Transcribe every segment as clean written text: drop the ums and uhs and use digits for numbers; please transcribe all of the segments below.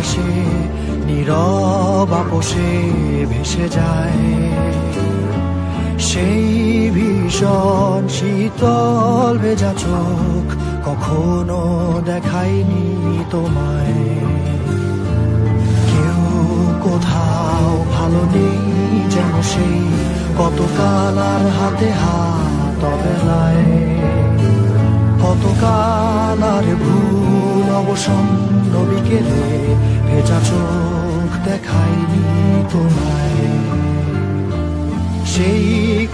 ভাসে, নীরব আপোষে ভেসে যায়। সেই ভীষণ শীতল ভেজা চোখ কখনো দেখায়নি তোমায়। কেউ কোথাও ভালো নেই যেন সেই কতকাল আর হাতে হাত অবেলায়। কতকাল আর ভুল অবসন্ন বিকেলে ভেজা চোখ দেখায়নি তোমায়। সেই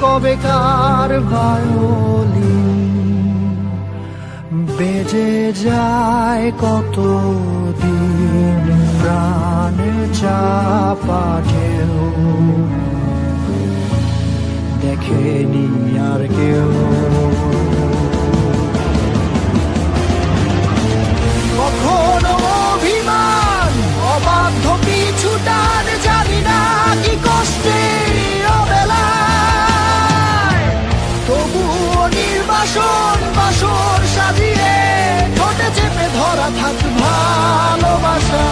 কবেকার ভায়োলিন বেজে যায় কতদিন, প্রাণে চাপা ঢেউ দেখেনি আর কেউ। কখনো অভিমান, অবাধ্য পিছু টান, জানি না কি কষ্টে অবেলায়, তবুও নির্বাসন বাসর সাজিয়ে ঠোঁটে চেপে ধরা থাক ভালোবাসা।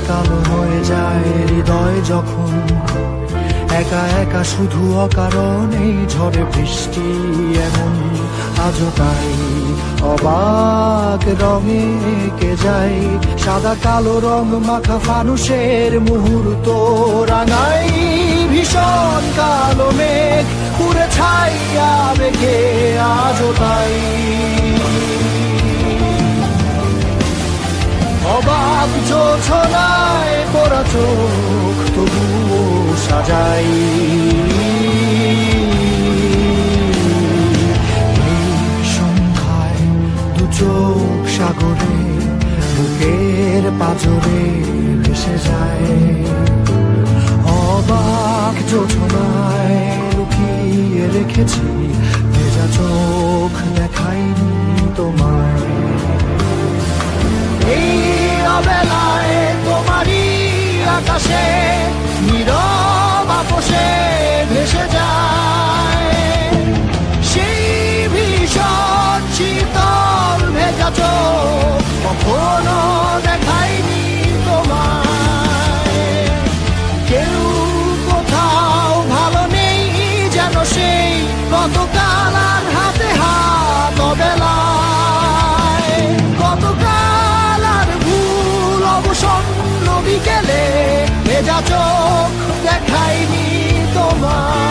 কালো হয়ে যায় হৃদয় যখন, একা একা শুধু অকারণেই ঝড়ে বৃষ্টি এমন। আজও তাই অবাক রঙে এঁকে যায় সাদা কালো রং মাখা ফানুষের মুহূর্ত রাঙাই। ভীষণ কালো মেঘ পুরে ছাইয়া মেঘে আজও তাই অবাক জোছনায় পোড়া চোখ তবুও সাজাই। এই সন্ধ্যায় দু চোখ সাগরে বুকের পাঁজরে ভেসে যায়। অবাক জোছনায় লুকিয়ে রেখেছি ভেজা চোখ দেখাইনি তোমায়। এই অবেলায় তোমারই আকাশে নীরব আপোষে ভেসে যায় সেই ভীষণ শীতল ভেজা চোখ কখনো দেখায়নি তোমায়। কেউ কোথাও ভালো নেই যেন সেই কতকাল আর হাতে হাত অবেলায়। কতকাল আর ভুল অবসন্ন বিকেলে ভেজা চোখ দেখায়নি তোমার।